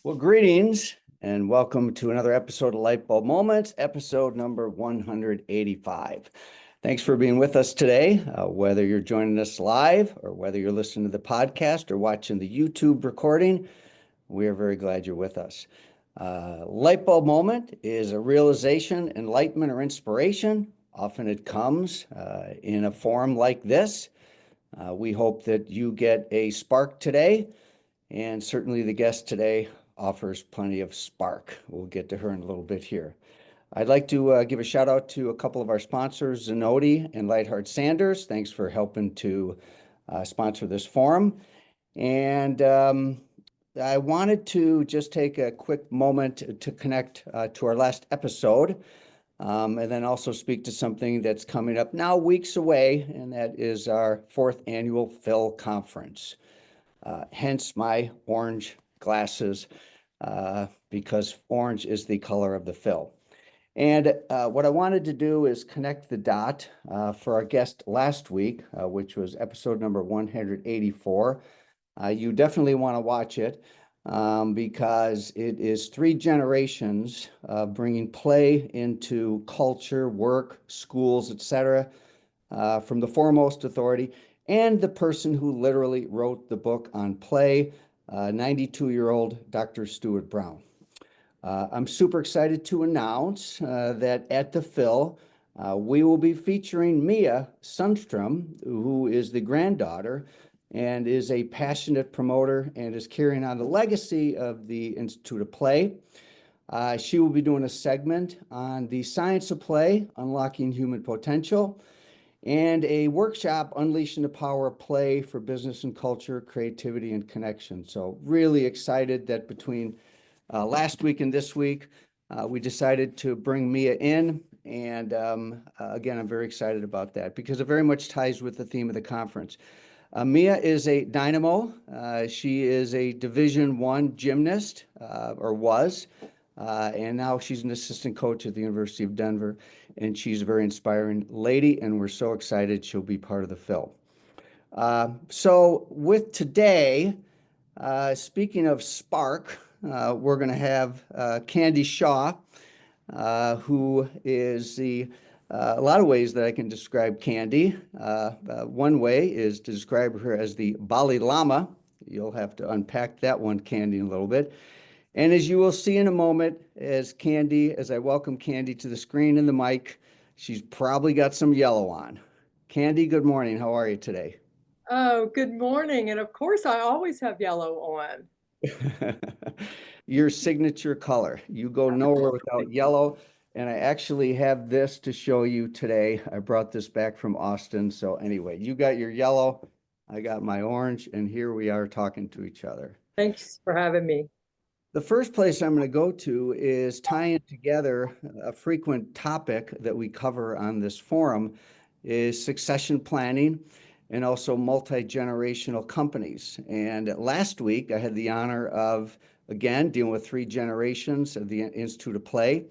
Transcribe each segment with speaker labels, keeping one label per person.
Speaker 1: Well, greetings and welcome to another episode of Lightbulb Moments, episode number 185. Thanks for being with us today, whether you're joining us live or whether you're listening to the podcast or watching the YouTube recording. We are very glad you're with us. Lightbulb moment is a realization, enlightenment, or inspiration. Often it comes in a form like this. We hope that you get a spark today. And certainly the guest today offers plenty of spark. We'll get to her in a little bit here. I'd like to give a shout out to a couple of our sponsors, Zenoti and Lightheart Sanders. Thanks for helping to sponsor this forum. And I wanted to just take a quick moment to connect to our last episode. And then also speak to something that's coming up now weeks away, and that is our 4th annual Phil Conference. Hence my orange glasses, because orange is the color of the fill. And what I wanted to do is connect the dot for our guest last week, which was episode number 184. You definitely want to watch it because it is 3 generations bringing play into culture, work, schools, etc., from the foremost authority and the person who literally wrote the book on play, 92-year-old Dr. Stuart Brown. I'm super excited to announce that at the Phil, we will be featuring Mia Sundstrom, who is the granddaughter and is a passionate promoter and is carrying on the legacy of the Institute of Play. She will be doing a segment on the science of play, unlocking human potential, and a workshop unleashing the power of play for business and culture, creativity, and connection. So really excited that between last week and this week, we decided to bring Mia in. And again, I'm very excited about that because it very much ties with the theme of the conference. Mia is a dynamo. She is a Division I gymnast, or was. And now she's an assistant coach at the University of Denver, and she's a very inspiring lady, and we're so excited she'll be part of the Phil. So with today, speaking of spark, we're going to have Candy Shaw, who is a lot of ways that I can describe Candy. One way is to describe her as the Balay Lama. You'll have to unpack that one, Candy, in a little bit. And as you will see in a moment, as I welcome Candy to the screen and the mic, she's probably got some yellow on. Candy, good morning. How are you today?
Speaker 2: Oh, good morning. And of course, I always have yellow on.
Speaker 1: Your signature color. You go nowhere without yellow. And I actually have this to show you today. I brought this back from Austin. So anyway, you got your yellow, I got my orange, and here we are talking to each other.
Speaker 2: Thanks for having me.
Speaker 1: The first place I'm going to go to is tying together a frequent topic that we cover on this forum is succession planning and also multi-generational companies. And last week I had the honor of, again, dealing with 3 generations of the Institute of Play.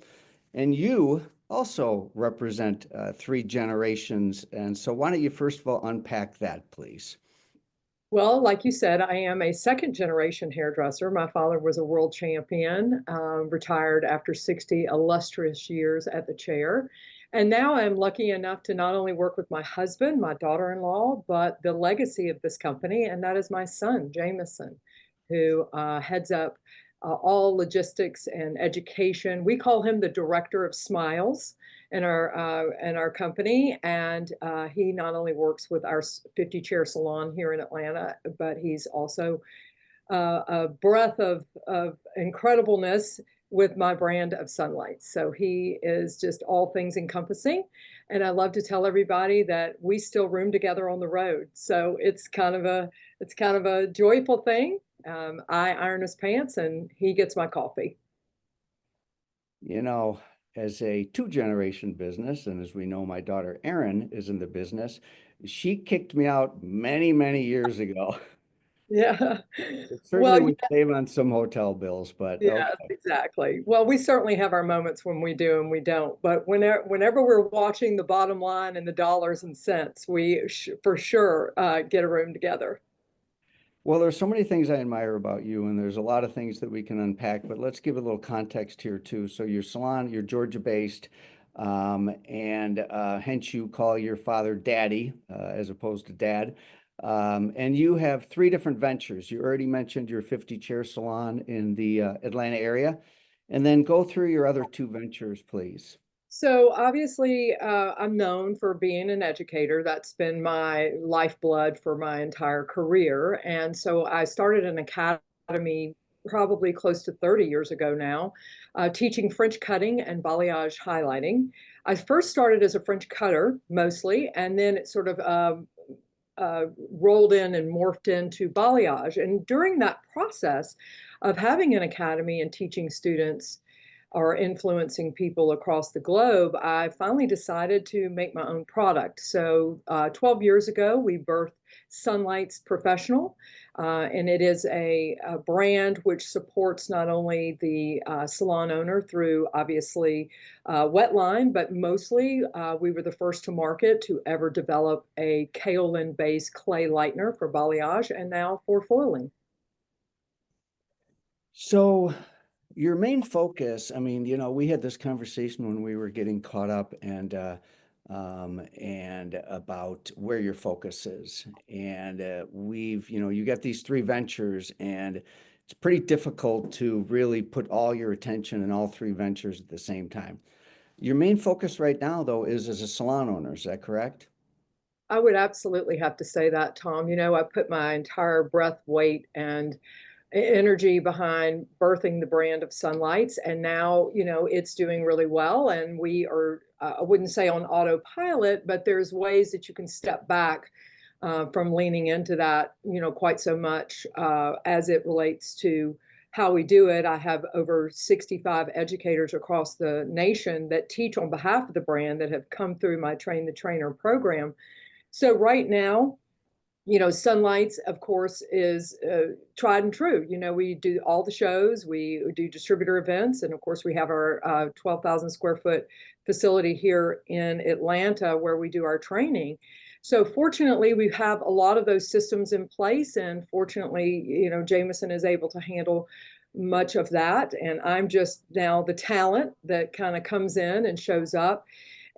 Speaker 1: And you also represent 3 generations. And so why don't you first of all unpack that, please?
Speaker 2: Well, like you said, I am a second generation hairdresser. My father was a world champion, retired after 60 illustrious years at the chair. And now I'm lucky enough to not only work with my husband, my daughter-in-law, but the legacy of this company, and that is my son, Jamison, who heads up all logistics and education. We call him the director of smiles in our company, and he not only works with our 50 chair salon here in Atlanta, but he's also a breath of incredibleness with my brand of SUNLIGHTS. So he is just all things encompassing. And I love to tell everybody that we still room together on the road. So it's kind of a joyful thing. I iron his pants and he gets my coffee.
Speaker 1: You know, as a 2-generation business, and as we know, my daughter Erin is in the business, she kicked me out many, many years ago.
Speaker 2: Yeah.
Speaker 1: It certainly
Speaker 2: Well,
Speaker 1: would save on some hotel bills, but
Speaker 2: yes,
Speaker 1: okay.
Speaker 2: exactly. Well, we certainly have our moments when we do and we don't. But whenever we're watching the bottom line and the dollars and cents, we sh for sure get a room together.
Speaker 1: Well, there's so many things I admire about you, and there's a lot of things that we can unpack, but let's give a little context here too. So your salon, you're Georgia-based, and hence you call your father Daddy, as opposed to Dad. And you have three different ventures. You already mentioned your 50-chair salon in the Atlanta area, and then go through your other two ventures, please.
Speaker 2: So obviously, I'm known for being an educator. That's been my lifeblood for my entire career. And so I started an academy probably close to 30 years ago now, teaching French cutting and balayage highlighting. I first started as a French cutter mostly, and then it sort of rolled in and morphed into balayage. And during that process of having an academy and teaching students or influencing people across the globe, I finally decided to make my own product. So 12 years ago, we birthed SUNLIGHTS Professional, and it is a brand which supports not only the salon owner through obviously wetline, but mostly we were the first to market to ever develop a kaolin-based clay lightener for balayage and now for foiling.
Speaker 1: So your main focus, I mean, we had this conversation when we were getting caught up and about where your focus is. And you got these three ventures, and it's pretty difficult to really put all your attention in all three ventures at the same time. Your main focus right now, though, is as a salon owner. Is that correct?
Speaker 2: I would absolutely have to say that, Tom. I put my entire breath, weight, and energy behind birthing the brand of SUNLIGHTS, and now it's doing really well, and we are I wouldn't say on autopilot, but there's ways that you can step back from leaning into that quite so much as it relates to how we do it. I have over 65 educators across the nation that teach on behalf of the brand that have come through my Train the Trainer program. So right now, SUNLIGHTS, of course, is tried and true. We do all the shows, we do distributor events, and of course, we have our 12,000 square foot facility here in Atlanta where we do our training. So fortunately, we have a lot of those systems in place, and fortunately, Jamison is able to handle much of that, and I'm just now the talent that kind of comes in and shows up.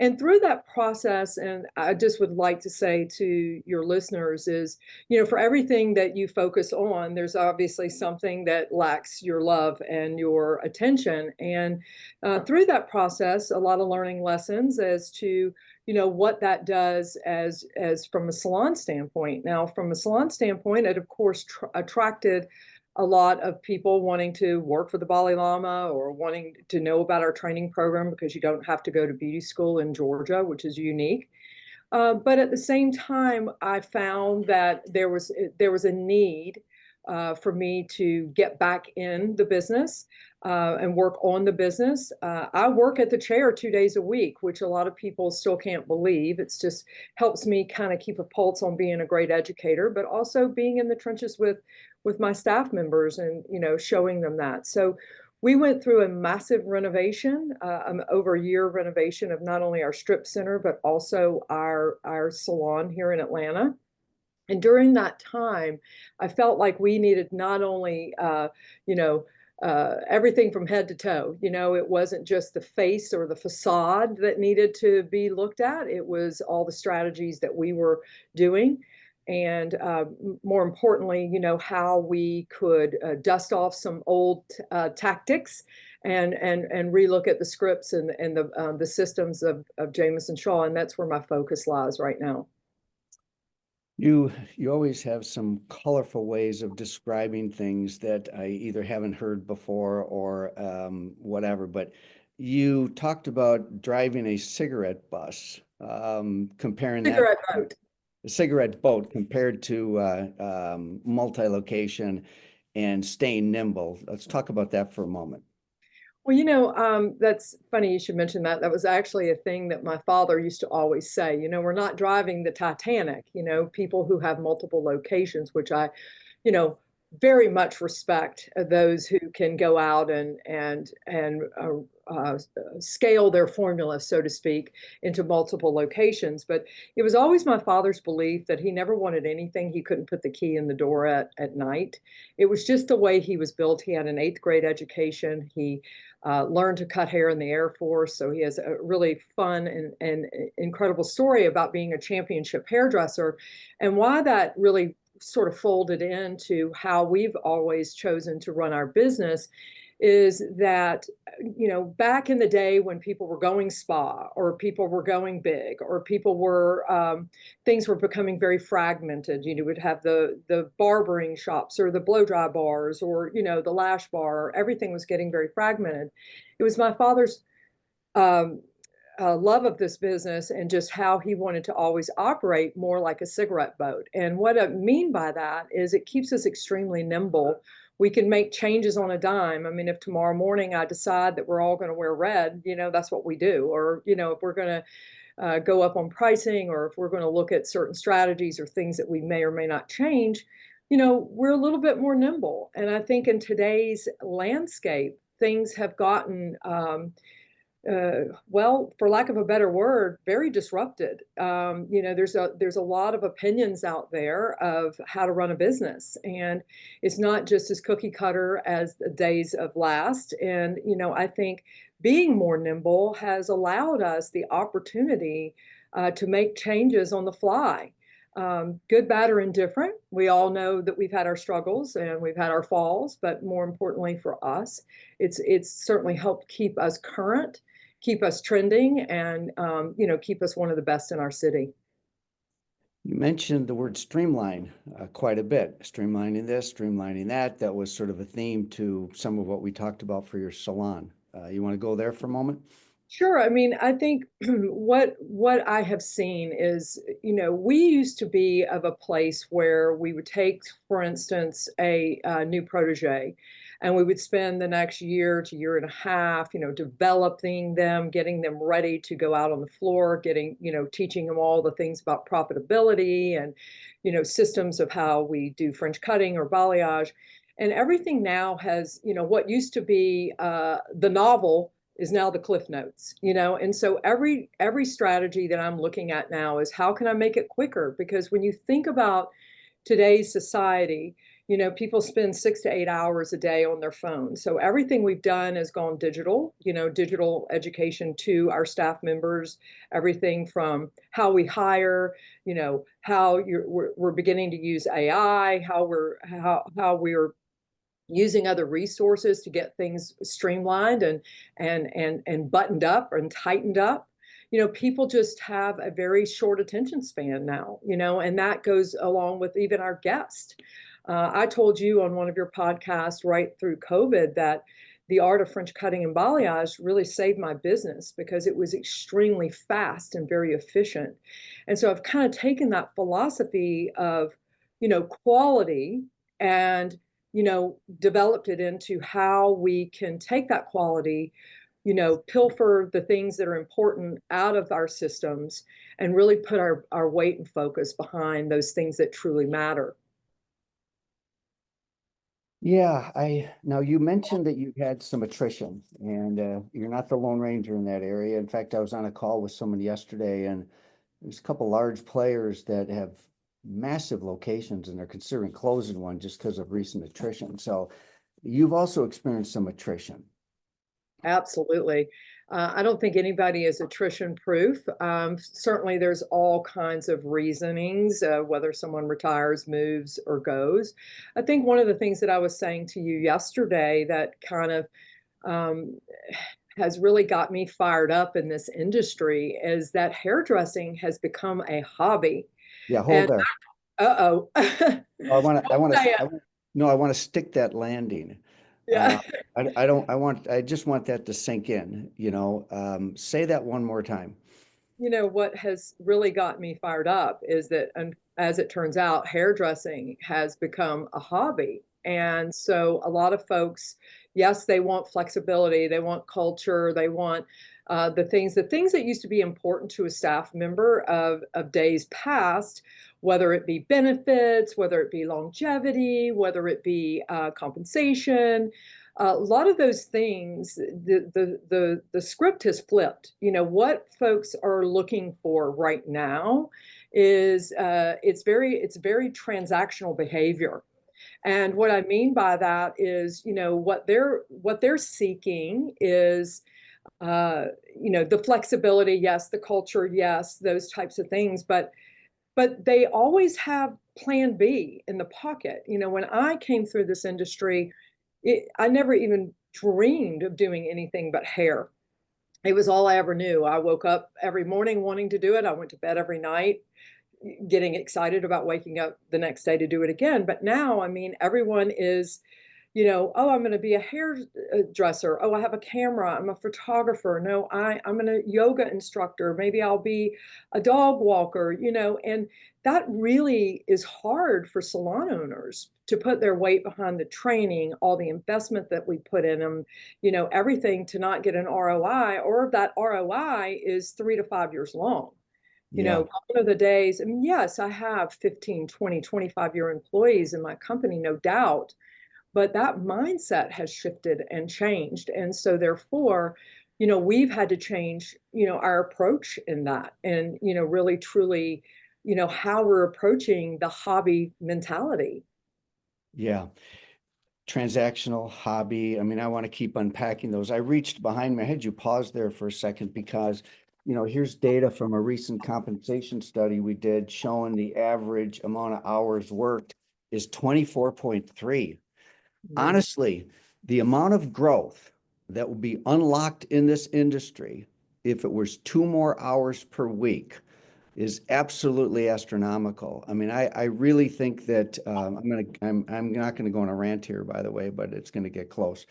Speaker 2: And through that process, and I just would like to say to your listeners is, for everything that you focus on, there's obviously something that lacks your love and your attention. And through that process, a lot of learning lessons as to, what that does as from a salon standpoint. Now, from a salon standpoint, it of course attracted a lot of people wanting to work for the Balay Lama or wanting to know about our training program because you don't have to go to beauty school in Georgia, which is unique. But at the same time, I found that there was a need for me to get back in the business and work on the business. I work at the chair 2 days a week, which a lot of people still can't believe. It's just helps me kind of keep a pulse on being a great educator, but also being in the trenches with my staff members and showing them that. So we went through a massive renovation, over a year renovation of not only our strip center, but also our salon here in Atlanta. And during that time, I felt like we needed not only, everything from head to toe. It wasn't just the face or the facade that needed to be looked at. It was all the strategies that we were doing. And more importantly, how we could dust off some old tactics and relook at the scripts and the systems of Jamison Shaw. And that's where my focus lies right now.
Speaker 1: You always have some colorful ways of describing things that I either haven't heard before or whatever, but you talked about driving a cigarette bus, comparing that
Speaker 2: Cigarette boat.
Speaker 1: a cigarette boat compared to multi-location and staying nimble. Let's talk about that for a moment.
Speaker 2: Well, that's funny you should mention that. That was actually a thing that my father used to always say. We're not driving the Titanic, people who have multiple locations, which I, you know, very much respect those who can go out and scale their formula, so to speak, into multiple locations. But it was always my father's belief that he never wanted anything he couldn't put the key in the door at night. It was just the way he was built. He had an eighth grade education. He learned to cut hair in the Air Force. So he has a really fun and incredible story about being a championship hairdresser, and why that really sort of folded into how we've always chosen to run our business is that, you know, back in the day when people were going spa or people were going big or people were, things were becoming very fragmented. You know, would have the barbering shops or the blow dry bars or, you know, the lash bar, everything was getting very fragmented. It was my father's um, love of this business and just how he wanted to always operate more like a cigarette boat. And what I mean by that is it keeps us extremely nimble. We can make changes on a dime. I mean, if tomorrow morning I decide that we're all going to wear red, you know, that's what we do. Or, you know, if we're going to go up on pricing, or if we're going to look at certain strategies or things that we may or may not change, you know, we're a little bit more nimble. And I think in today's landscape, things have gotten well, for lack of a better word, very disrupted. You know, there's a lot of opinions out there of how to run a business, and it's not just as cookie cutter as the days of last. And you know, I think being more nimble has allowed us the opportunity to make changes on the fly. Good, bad, or indifferent. We all know that we've had our struggles and we've had our falls, but more importantly for us, it's certainly helped keep us current, keep us trending, and you know, keep us one of the best in our city.
Speaker 1: You mentioned the word streamline quite a bit. Streamlining this, streamlining that. That was sort of a theme to some of what we talked about for your salon. You want to go there for a moment?
Speaker 2: Sure. I mean, I think what I have seen is, you know, we used to be of a place where we would take, for instance, a new protege, and we would spend the next year to year and a half, you know, developing them, getting them ready to go out on the floor, getting, you know, teaching them all the things about profitability and, you know, systems of how we do French cutting or balayage. And everything now has, you know, what used to be the novel is now the cliff notes, you know. And so every strategy that I'm looking at now is how can I make it quicker? Because when you think about today's society, you know, people spend 6 to 8 hours a day on their phone. So everything we've done has gone digital, you know, digital education to our staff members, everything from how we hire, you know, how we're beginning to use AI, how we're using other resources to get things streamlined and buttoned up and tightened up. You know, people just have a very short attention span now, you know, and that goes along with even our guests. I told you on one of your podcasts right through COVID that the art of French cutting and balayage really saved my business because it was extremely fast and very efficient. And so I've kind of taken that philosophy of, you know, quality and, you know, developed it into how we can take that quality, you know, pilfer the things that are important out of our systems and really put our weight and focus behind those things that truly matter.
Speaker 1: Yeah, now you mentioned that you had some attrition, and you're not the Lone Ranger in that area. In fact, I was on a call with someone yesterday, and there's a couple large players that have massive locations, and they're considering closing one just because of recent attrition. So you've also experienced some attrition.
Speaker 2: Absolutely. I don't think anybody is attrition proof. Certainly, there's all kinds of reasonings, whether someone retires, moves, or goes. I think one of the things that I was saying to you yesterday that kind of um, has really got me fired up in this industry is that hairdressing has become a hobby.
Speaker 1: Yeah, hold
Speaker 2: And
Speaker 1: there.
Speaker 2: uh-oh.
Speaker 1: No, I want to stick that landing. Uh,
Speaker 2: Yeah.
Speaker 1: I just want that to sink in, you know. Say that one more time.
Speaker 2: You know, what has really got me fired up is that, as it turns out, hairdressing has become a hobby. And so a lot of folks, yes, they want flexibility, they want culture, they want the things that used to be important to a staff member of days past, whether it be benefits, whether it be longevity, whether it be compensation. A lot of those things, the script has flipped. You know, what folks are looking for right now is it's very transactional behavior. And what I mean by that is, you know, what they're seeking is the flexibility, yes, the culture, yes, those types of things, but they always have plan B in the pocket. You know, when I came through this industry, I never even dreamed of doing anything but hair. It was all I ever knew. I woke up every morning wanting to do it. I went to bed every night getting excited about waking up the next day to do it again. But now, I mean, everyone is, oh, I'm going to be a hairdresser. Oh, I have a camera. I'm a photographer. No, I'm a yoga instructor. Maybe I'll be a dog walker, and that really is hard for salon owners to put their weight behind the training, all the investment that we put in them, everything to not get an ROI, or if that ROI is 3 to 5 years long.
Speaker 1: Yeah.
Speaker 2: One of the days, and yes, I have 15, 20, 25-year employees in my company, no doubt, but that mindset has shifted and changed. And so therefore, we've had to change, our approach in that and, really truly, how we're approaching the hobby mentality.
Speaker 1: Yeah. Transactional, hobby. I mean, I want to keep unpacking those. I reached behind me. I had you pause there for a second because, here's data from a recent compensation study we did showing the average amount of hours worked is 24.3.
Speaker 2: Mhm.
Speaker 1: Honestly, the amount of growth that will be unlocked in this industry if it was 2 more hours per week is absolutely astronomical. I mean, I really think that I'm not gonna go on a rant here, by the way, but it's gonna get close.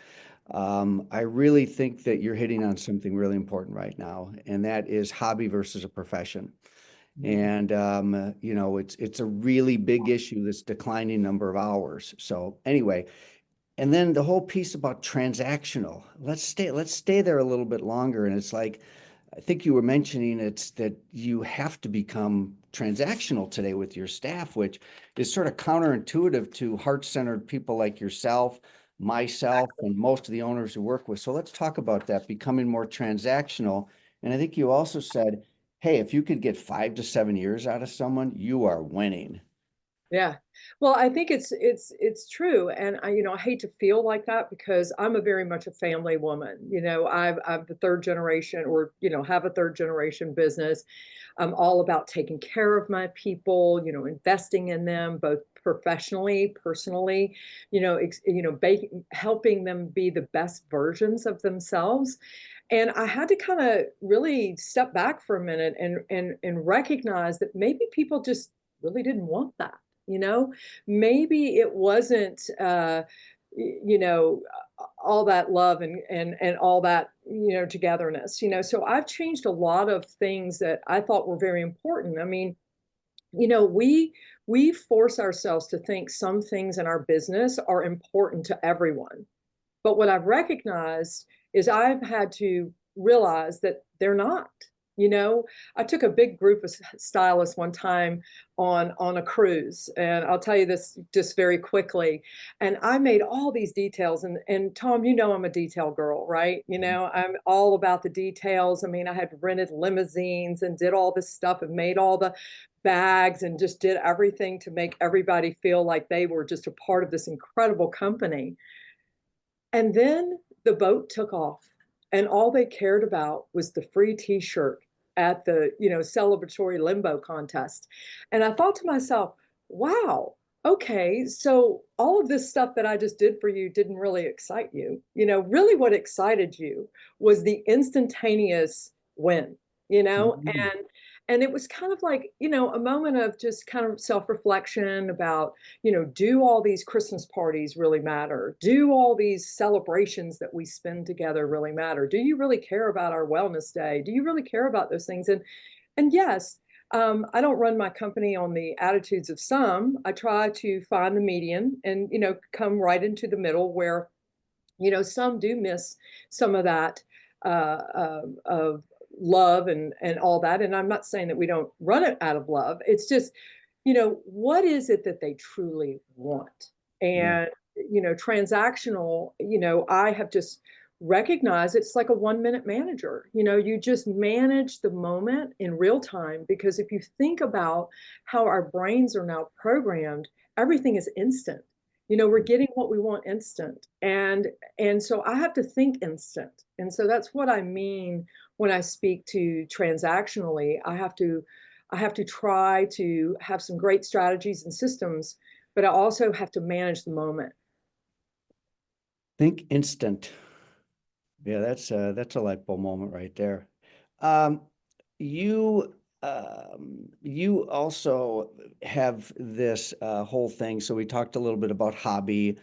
Speaker 1: I really think that you're hitting on something really important right now, and that is hobby versus a profession. And it's a really big issue, this declining number of hours. So anyway, and then the whole piece about transactional. Let's stay there a little bit longer. And it's like, I think you were mentioning it's that you have to become transactional today with your staff, which is sort of counterintuitive to heart-centered people like yourself, myself, and most of the owners who work with. So let's talk about that, becoming more transactional. And I think you also said, hey, if you could get 5 to 7 years out of someone, you are winning.
Speaker 2: Yeah. Well, I think it's true. And I hate to feel like that because I'm a very much a family woman. I'm the third generation or, have a third generation business. I'm all about taking care of my people, investing in them both professionally, personally, helping them be the best versions of themselves. And I had to kind of really step back for a minute and recognize that maybe people just really didn't want that. you know Maybe it wasn't all that love and all that togetherness. So I've changed a lot of things that I thought were very important. I mean, we force ourselves to think some things in our business are important to everyone, but what I've recognized is I've had to realize that they're not. I took a big group of stylists one time on a cruise, and I'll tell you this just very quickly. And I made all these details, and Tom, I'm a detail girl, right? I'm all about the details. I mean, I had rented limousines and did all this stuff and made all the bags and just did everything to make everybody feel like they were just a part of this incredible company. And then the boat took off, and all they cared about was the free t-shirt at the, celebratory limbo contest. And I thought to myself, wow, okay, so all of this stuff that I just did for you didn't really excite you. Really what excited you was the instantaneous win,
Speaker 1: Mhm.
Speaker 2: and it was kind of like, a moment of just kind of self-reflection about, do all these Christmas parties really matter? Do all these celebrations that we spend together really matter? Do you really care about our wellness day? Do you really care about those things? And yes, I don't run my company on the attitudes of some. I try to find the median and, come right into the middle where, some do miss some of that of love and all that. And I'm not saying that we don't run it out of love. It's just, what is it that they truly want?
Speaker 1: Yeah.
Speaker 2: And, transactional, I have just recognized it's like a 1 minute manager. You just manage the moment in real time, because if you think about how our brains are now programmed, everything is instant. We're getting what we want instant. And so I have to think instant. And so that's what I mean when I speak to transactionally. I have to try to have some great strategies and systems, but I also have to manage the moment.
Speaker 1: Think instant. Yeah, that's a light bulb moment right there. Um, you you also have this whole thing. So we talked a little bit about hobby,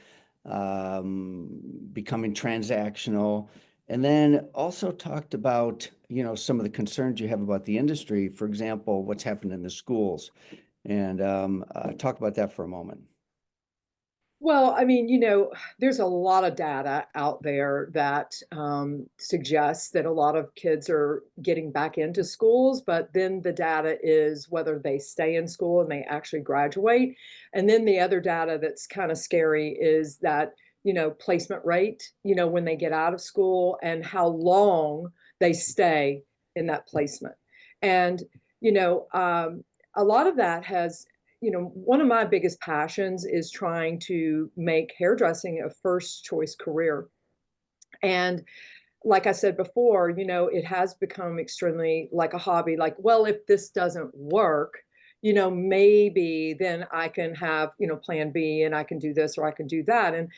Speaker 1: becoming transactional, and then also talked about, some of the concerns you have about the industry. For example, what's happened in the schools, and talk about that for a moment.
Speaker 2: Well, I mean, there's a lot of data out there that suggests that a lot of kids are getting back into schools, but then the data is whether they stay in school and they actually graduate. And then the other data that's kind of scary is that, placement rate, when they get out of school and how long they stay in that placement. And, you know, um, a lot of that has one of my biggest passions is trying to make hairdressing a first choice career. And like I said before, it has become extremely like a hobby. Like, well, if this doesn't work, maybe then I can have, plan B and I can do this or I can do that. And,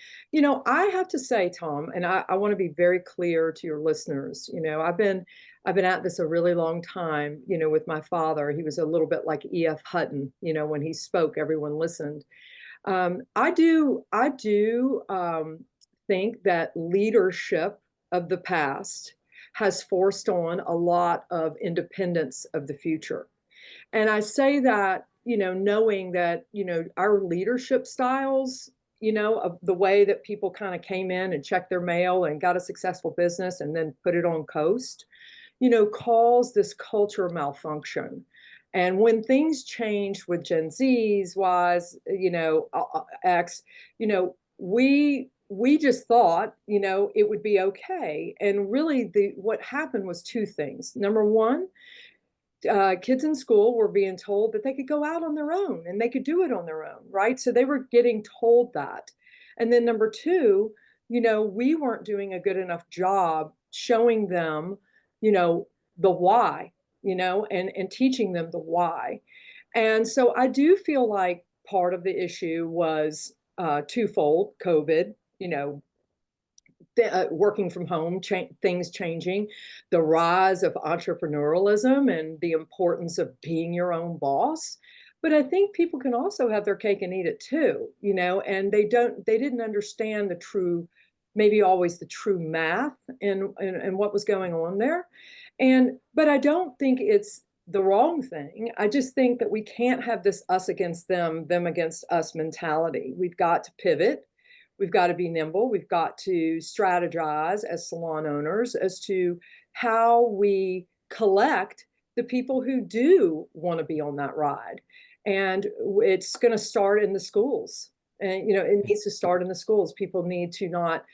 Speaker 2: I have to say, Tom, and I want to be very clear to your listeners, I've been at this a really long time, with my father. He was a little bit like E.F. Hutton, when he spoke, everyone listened. I do think that leadership of the past has forced on a lot of independence of the future. And I say that, knowing that, our leadership styles, of the way that people kind of came in and checked their mail and got a successful business and then put it on coast, caused this culture malfunction. And when things changed with Gen Z's, Y's, X, we just thought, it would be okay. And really, the what happened was two things. Number one, kids in school were being told that they could go out on their own and they could do it on their own, right? So they were getting told that. And then number two, we weren't doing a good enough job showing them, the why, and teaching them the why. And so I do feel like part of the issue was twofold: COVID, working from home, things changing, the rise of entrepreneurialism and the importance of being your own boss. But I think people can also have their cake and eat it too, and they didn't understand the true, maybe always the true math and what was going on there. But I don't think it's the wrong thing. I just think that we can't have this us against them against us mentality. We've got to pivot. We've got to be nimble. We've got to strategize as salon owners as to how we collect the people who do want to be on that ride. And it's going to start in the schools. And, it needs to start in the schools. People need to not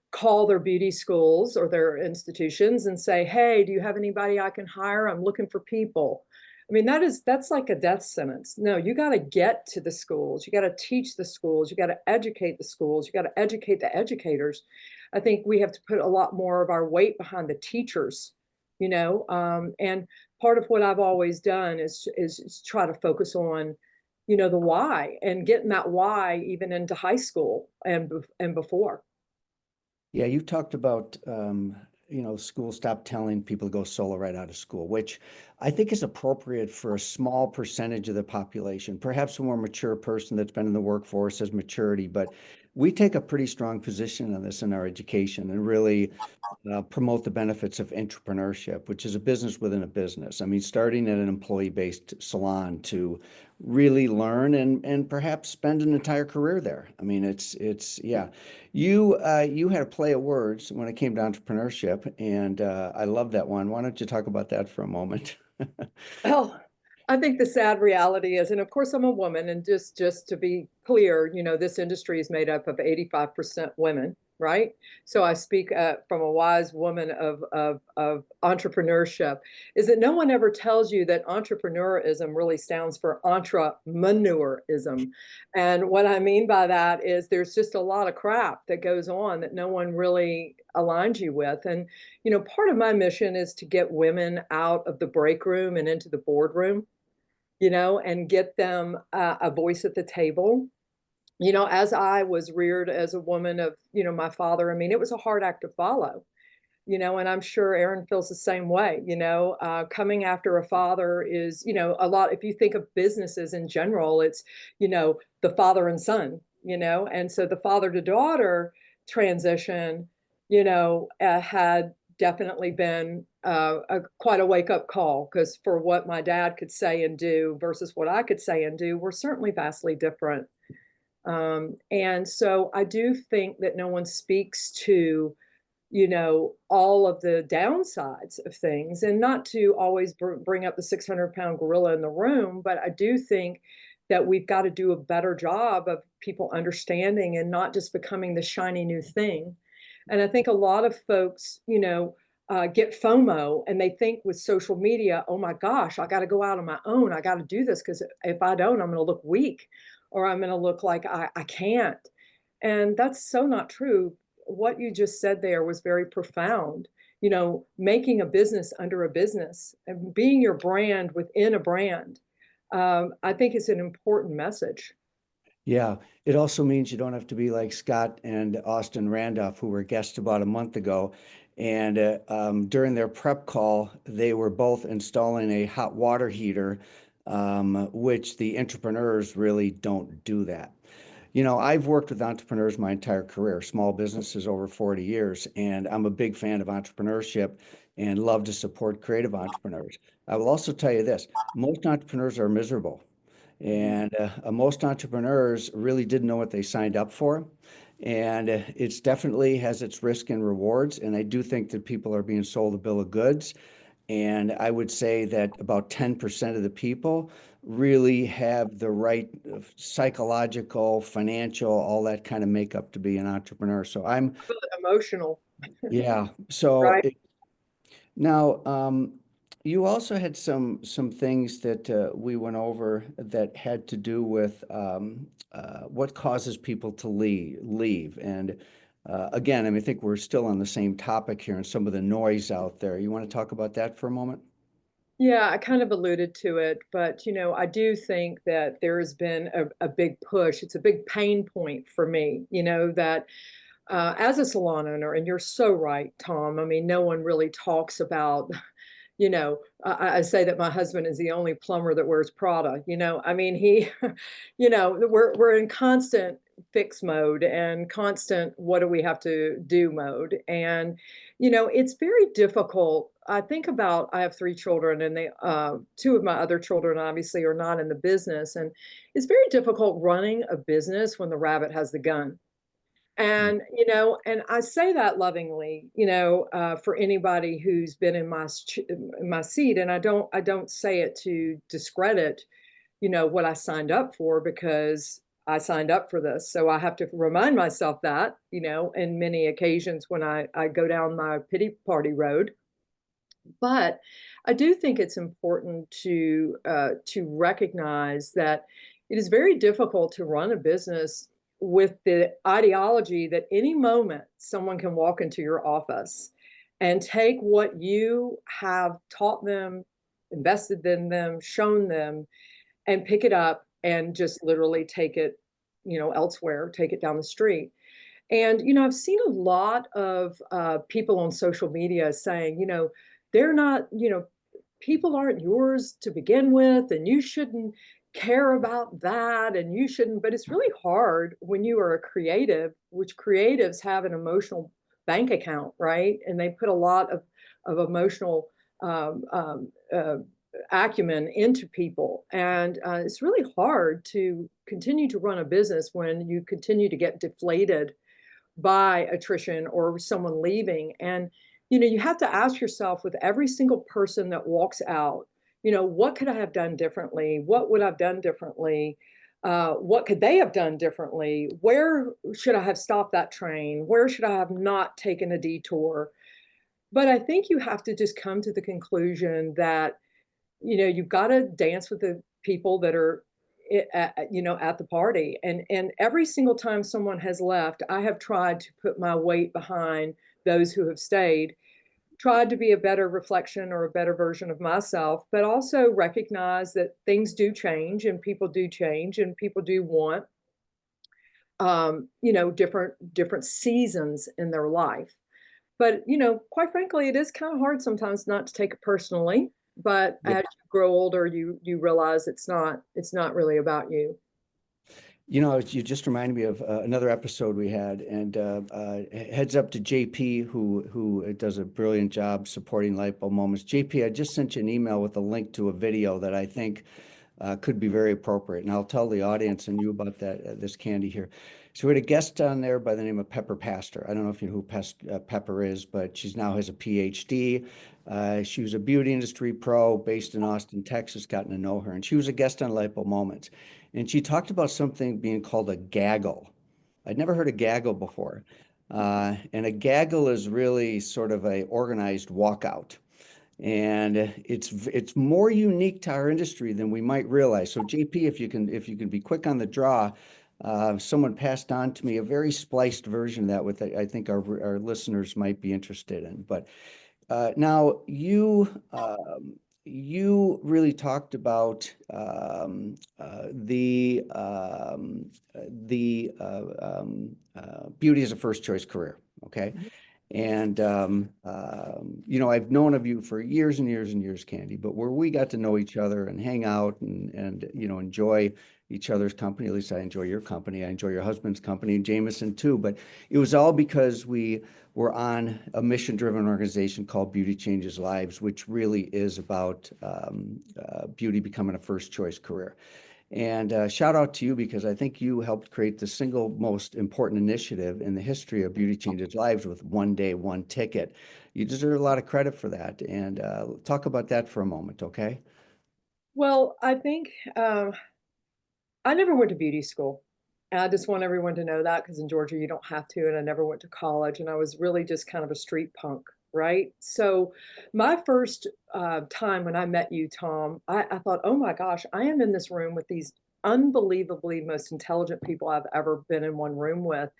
Speaker 2: call their beauty schools or their institutions and say, hey, do you have anybody I can hire? I'm looking for people. I mean, that's like a death sentence. No, you got to get to the schools. You got to teach the schools. You got to educate the schools. You got to educate the educators. I think we have to put a lot more of our weight behind the teachers, and part of what I've always done is try to focus on, the why and getting that why even into high school and before.
Speaker 1: Yeah, you talked about, school stop telling people to go solo right out of school, which I think is appropriate for a small percentage of the population. Perhaps a more mature person that's been in the workforce has maturity, but we take a pretty strong position on this in our education and really promote the benefits of entrepreneurship, which is a business within a business. I mean, starting at an employee-based salon to really learn and perhaps spend an entire career there. I mean, it's yeah. You had a play of words when it came to entrepreneurship, and I love that one. Why don't you talk about that for a moment?
Speaker 2: Well, I think the sad reality is, and of course I'm a woman, and just to be clear, this industry is made up of 85% women, right? So I speak from a wise woman of entrepreneurship, is that no one ever tells you that entrepreneurism really stands for intrapreneurism. And what I mean by that is there's just a lot of crap that goes on that no one really aligns you with. And part of my mission is to get women out of the break room and into the boardroom, and get them a voice at the table. As I was reared as a woman of, my father, I mean, it was a hard act to follow, and I'm sure Aaron feels the same way. Coming after a father is, a lot, if you think of businesses in general, it's, the father and son, and so the father to daughter transition, had definitely been quite a wake up call, because for what my dad could say and do versus what I could say and do were certainly vastly different. And so I do think that no one speaks to, all of the downsides of things, and not to always bring up the 600-pound gorilla in the room, but I do think that we've got to do a better job of people understanding and not just becoming the shiny new thing. And I think a lot of folks, get FOMO, and they think with social media, oh my gosh, I got to go out on my own. I got to do this because if I don't, I'm going to look weak, or I'm going to look like I can't. And that's so not true. What you just said there was very profound. Making a business under a business and being your brand within a brand, I think is an important message.
Speaker 1: Yeah, it also means you don't have to be like Scott and Austin Randolph, who were guests about a month ago. And during their prep call, they were both installing a hot water heater, which the entrepreneurs really don't do that. I've worked with entrepreneurs my entire career, small businesses over 40 years, and I'm a big fan of entrepreneurship and love to support creative entrepreneurs. I will also tell you this, most entrepreneurs are miserable. And most entrepreneurs really didn't know what they signed up for. And it's definitely has its risk and rewards. And I do think that people are being sold a bill of goods. And I would say that about 10% of the people really have the right psychological, financial, all that kind of makeup to be an entrepreneur. So I'm,
Speaker 2: Emotional,
Speaker 1: yeah. So
Speaker 2: right?
Speaker 1: now, you also had some things that we went over that had to do with what causes people to leave. And again, I mean, I think we're still on the same topic here and some of the noise out there. You want to talk about that for a moment?
Speaker 2: Yeah, I kind of alluded to it, but I do think that there has been a big push. It's a big pain point for me, that as a salon owner, and you're so right, Tom. I mean, no one really talks about, I say that my husband is the only plumber that wears Prada. I mean, he, we're in constant fix mode and constant what do we have to do mode. And, it's very difficult. I have three children, and two of my other children obviously are not in the business. And it's very difficult running a business when the rabbit has the gun. And, and I say that lovingly, for anybody who's been in my seat. And I don't say it to discredit, what I signed up for, because I signed up for this. So I have to remind myself that, in many occasions when I go down my pity party road. But I do think it's important to recognize that it is very difficult to run a business with the ideology that any moment someone can walk into your office and take what you have taught them, invested in them, shown them, and pick it up and just literally take it, elsewhere, take it down the street. And, I've seen a lot of people on social media saying, they're not, people aren't yours to begin with, and you shouldn't care about that and you shouldn't, but it's really hard when you are a creative, which creatives have an emotional bank account, right? And they put a lot of emotional um, um, uh, acumen into people. And it's really hard to continue to run a business when you continue to get deflated by attrition or someone leaving. And, you have to ask yourself with every single person that walks out, what could I have done differently? What would I have done differently? What could they have done differently? Where should I have stopped that train? Where should I have not taken a detour? But I think you have to just come to the conclusion that you've got to dance with the people that are at the party. And every single time someone has left, I have tried to put my weight behind those who have stayed, tried to be a better reflection or a better version of myself, but also recognize that things do change and people do want different seasons in their life. But, quite frankly, it is kind of hard sometimes not to take it personally. But
Speaker 1: Yeah.
Speaker 2: as you grow older, you realize it's not really about you.
Speaker 1: You just reminded me of another episode we had, and heads up to JP, who does a brilliant job supporting Lightbulb Moments. JP, I just sent you an email with a link to a video that I think could be very appropriate, and I'll tell the audience and you about that this candy here. So we had a guest on there by the name of Pepper Pastor. I don't know if you know who Pepper is, but she's now has a PhD. She was a beauty industry pro based in Austin, Texas, gotten to know her, and she was a guest on Lightbulb Moments. And she talked about something being called a gaggle. I'd never heard of gaggle before. And a gaggle is really sort of a organized walkout. And it's more unique to our industry than we might realize. So JP, if you can be quick on the draw, someone passed on to me a very spliced version of that with I think our listeners might be interested in. But now you really talked about the beauty as a first choice career. Okay.
Speaker 2: Mhm.
Speaker 1: And I've known of you for years and years and years, Candy, but where we got to know each other and hang out and enjoy each other's company, at least I enjoy your company, I enjoy your husband's company, and Jamison too, but it was all because we were on a mission-driven organization called Beauty Changes Lives, which really is about beauty becoming a first choice career. And shout out to you because I think you helped create the single most important initiative in the history of Beauty Changes Lives with One Day, One Ticket. You deserve a lot of credit for that. And talk about that for a moment, okay?
Speaker 2: Well, I think I never went to beauty school. And I just want everyone to know that because in Georgia you don't have to. And I never went to college. And I was really just kind of a street punk, right? So my first time when I met you, Tom, I thought, oh my gosh, I am in this room with these unbelievably most intelligent people I've ever been in one room with.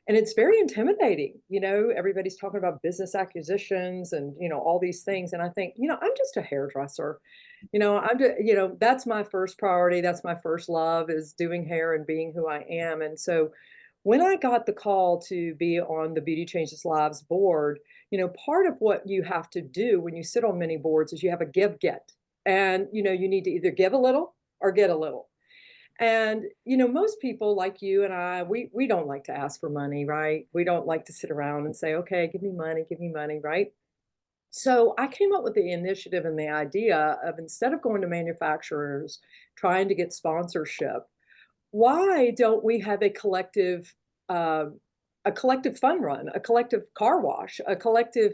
Speaker 2: And it's very intimidating. Everybody's talking about business acquisitions and, all these things. And I think, I'm just a hairdresser. I'm just, that's my first priority. That's my first love is doing hair and being who I am. And so when I got the call to be on the Beauty Changes Lives board, part of what you have to do when you sit on many boards is you have a give get. And, you need to either give a little or get a little. And, most people like you and I, we don't like to ask for money, right? We don't like to sit around and say, okay, give me money, right? So I came up with the initiative and the idea of instead of going to manufacturers trying to get sponsorship, why don't we have uh, a collective fun run, a collective car wash, a collective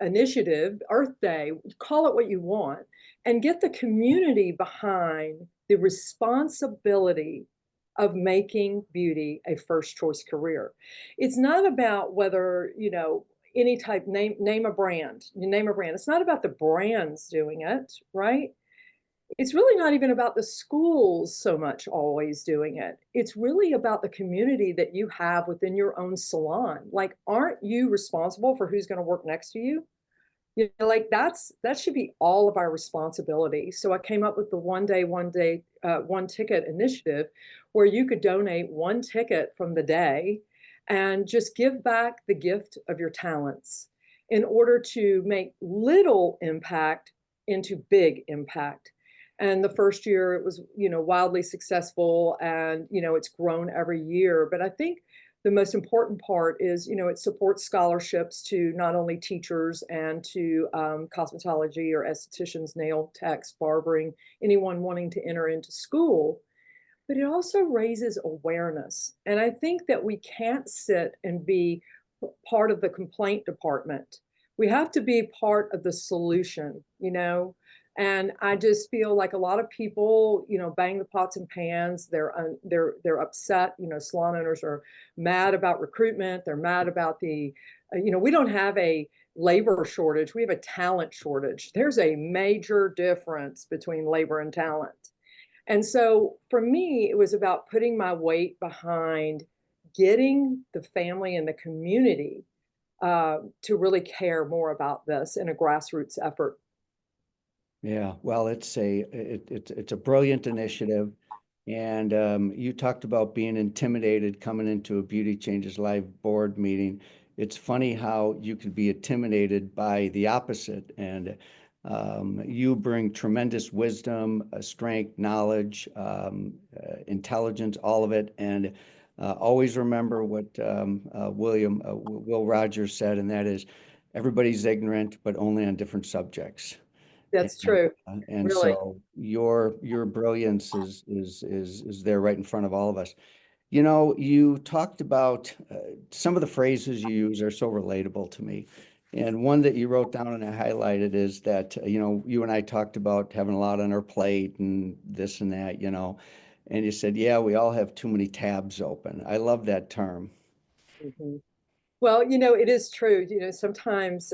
Speaker 2: initiative, Earth Day, call it what you want, and get the community behind the responsibility of making beauty a first choice career. It's not about whether, any type name a brand, you name a brand. It's not about the brands doing it, right? It's really not even about the schools so much always doing it. It's really about the community that you have within your own salon. Like, aren't you responsible for who's going to work next to you? Like that should be all of our responsibility. So I came up with the one ticket initiative where you could donate one ticket from the day and just give back the gift of your talents in order to make little impact into big impact. And the first year it was, wildly successful, and, it's grown every year. But I think the most important part is, it supports scholarships to not only teachers and to cosmetology or estheticians, nail techs, barbering, anyone wanting to enter into school, but it also raises awareness. And I think that we can't sit and be part of the complaint department. We have to be part of the solution. And I just feel like a lot of people, bang the pots and pans. They're upset. Salon owners are mad about recruitment. They're mad about we don't have a labor shortage. We have a talent shortage. There's a major difference between labor and talent. And so for me, it was about putting my weight behind getting the family and the community to really care more about this in a grassroots effort.
Speaker 1: Yeah, well, it's a brilliant initiative. And you talked about being intimidated coming into a Beauty Changes Live board meeting. It's funny how you could be intimidated by the opposite. And you bring tremendous wisdom, strength, knowledge, intelligence, all of it. And always remember what Will Rogers said, and that is, everybody's ignorant, but only on different subjects.
Speaker 2: That's
Speaker 1: And,
Speaker 2: true,
Speaker 1: and
Speaker 2: really.
Speaker 1: so your brilliance is there right in front of all of us. You talked about some of the phrases you use are so relatable to me. And one that you wrote down and I highlighted is that, you and I talked about having a lot on our plate and this and that, and you said, yeah, we all have too many tabs open. I love that term.
Speaker 2: Mhm. Well, it is true. Sometimes,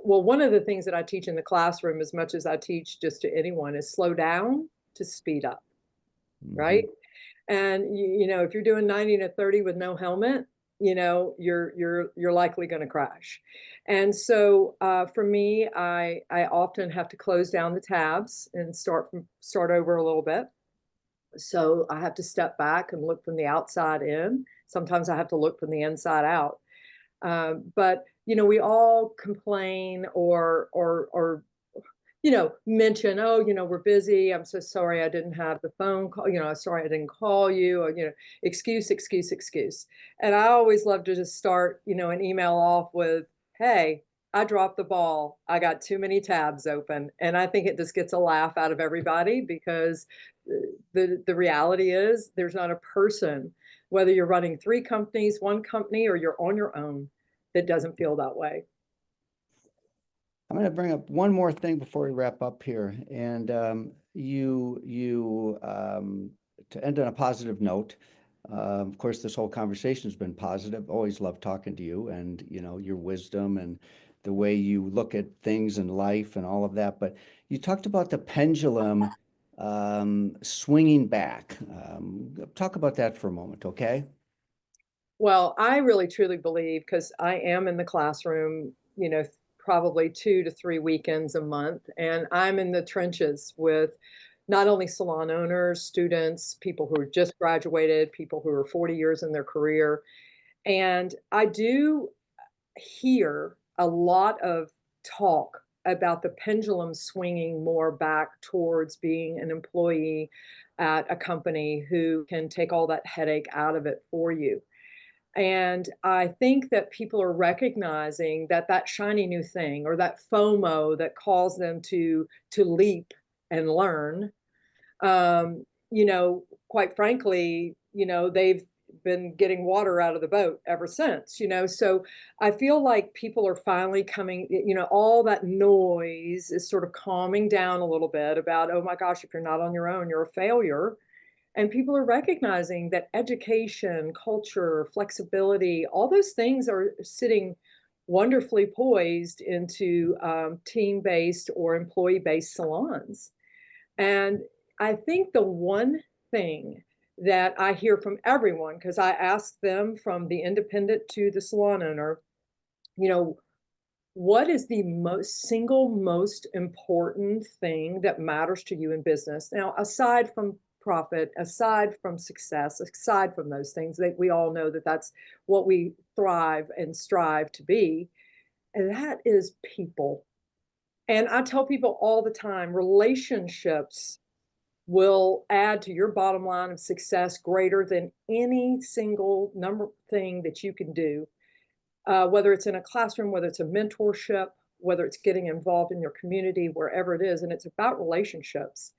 Speaker 2: well, one of the things that I teach in the classroom, as much as I teach just to anyone, is slow down to speed up,
Speaker 1: Mhm.
Speaker 2: right? And if you're doing 90 to 30 with no helmet, you're likely going to crash. And so for me, I often have to close down the tabs and start over a little bit. So I have to step back and look from the outside in. Sometimes I have to look from the inside out. But we all complain or mention, oh, we're busy. I'm so sorry I didn't have the phone call. Sorry I didn't call you. Or, excuse, excuse, excuse. And I always love to just start, an email off with, hey, I dropped the ball. I got too many tabs open. And I think it just gets a laugh out of everybody, because the reality is there's not a person, whether you're running 3 companies, 1 company, or you're on your own, that doesn't feel that way.
Speaker 1: I'm going to bring up one more thing before we wrap up here. And to end on a positive note, of course, this whole conversation has been positive. Always love talking to you, and your wisdom and the way you look at things in life and all of that. But you talked about the pendulum swinging back. Talk about that for a moment, okay?
Speaker 2: Well, I really truly believe, because I am in the classroom, probably 2 to 3 weekends a month, and I'm in the trenches with not only salon owners, students, people who are just graduated, people who are 40 years in their career. And I do hear a lot of talk about the pendulum swinging more back towards being an employee at a company who can take all that headache out of it for you. And I think that people are recognizing that that shiny new thing, or that FOMO that calls them to leap and learn, quite frankly, they've been getting water out of the boat ever since. So I feel like people are finally coming, all that noise is sort of calming down a little bit about, oh my gosh, if you're not on your own, you're a failure. And people are recognizing that education, culture, flexibility, all those things are sitting wonderfully poised into team-based or employee-based salons. And I think the one thing that I hear from everyone, because I ask them from the independent to the salon owner, you know, what is the most important thing that matters to you in business? Now, aside from profit, aside from success, aside from those things that we all know that that's what we thrive and strive to be, and that is people. And I tell people all the time, relationships will add to your bottom line of success greater than any single number thing that you can do, whether it's in a classroom, whether it's a mentorship, whether it's getting involved in your community, wherever it is. And it's about relationships.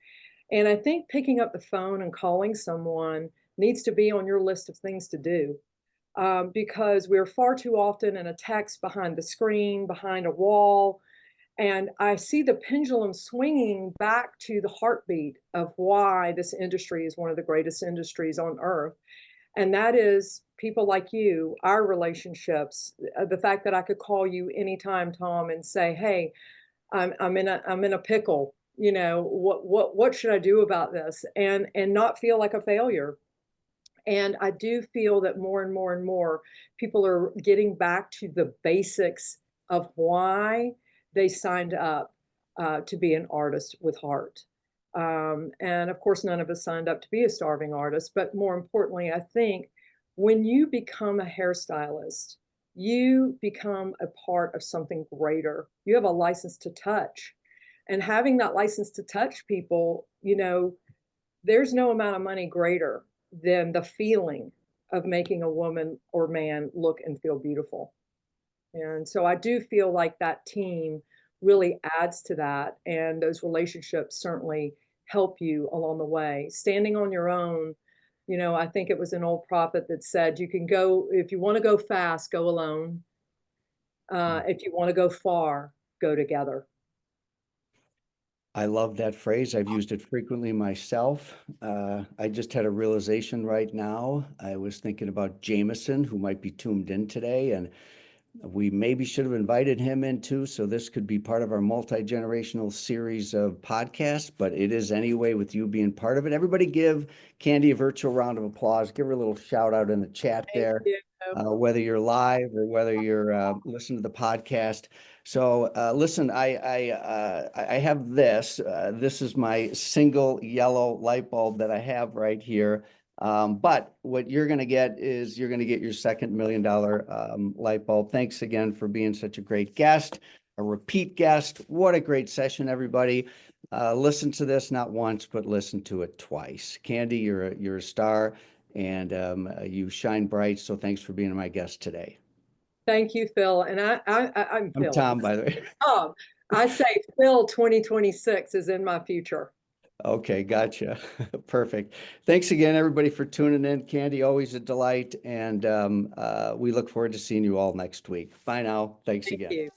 Speaker 2: And I think picking up the phone and calling someone needs to be on your list of things to do, because we're far too often in a text behind the screen, behind a wall. And I see the pendulum swinging back to the heartbeat of why this industry is one of the greatest industries on earth. And that is people like you, our relationships, the fact that I could call you anytime, Tom, and say, hey, I'm in a pickle. You know, what should I do about this? And not feel like a failure. And I do feel that more and more and more people are getting back to the basics of why they signed up to be an artist with heart. And of course, none of us signed up to be a starving artist. But more importantly, I think when you become a hairstylist, you become a part of something greater. You have a license to touch. And having that license to touch people, you know, there's no amount of money greater than the feeling of making a woman or man look and feel beautiful. And so I do feel like that team really adds to that. And those relationships certainly help you along the way. Standing on your own, you know, I think it was an old prophet that said, you can go, if you want to go fast, go alone. If you want to go far, go together.
Speaker 1: I love that phrase. I've used it frequently myself. I just had a realization right now. I was thinking about Jamison, who might be tuned in today, and we maybe should have invited him in too, so this could be part of our multi-generational series of podcasts, but it is anyway with you being part of it. Everybody give Candy a virtual round of applause. Give her a little shout out in the chat
Speaker 2: Thank
Speaker 1: there,
Speaker 2: you.
Speaker 1: whether you're live or whether you're listening to the podcast. So listen, I have this. This is my single yellow light bulb that I have right here. But what you're going to get is you're going to get your second $1 million light bulb. Thanks again for being such a great guest, a repeat guest. What a great session, everybody. Listen to this not once, but listen to it twice. Candy, you're a star, and you shine bright. So thanks for being my guest today.
Speaker 2: Thank you, Phil. And I'm
Speaker 1: I'm
Speaker 2: Phil.
Speaker 1: Tom, by the way.
Speaker 2: I say Phil 2026 is in my future.
Speaker 1: Okay, gotcha. Perfect. Thanks again, everybody, for tuning in. Candy, always a delight. And we look forward to seeing you all next week. Bye now. Thanks
Speaker 2: Thank
Speaker 1: again.
Speaker 2: you.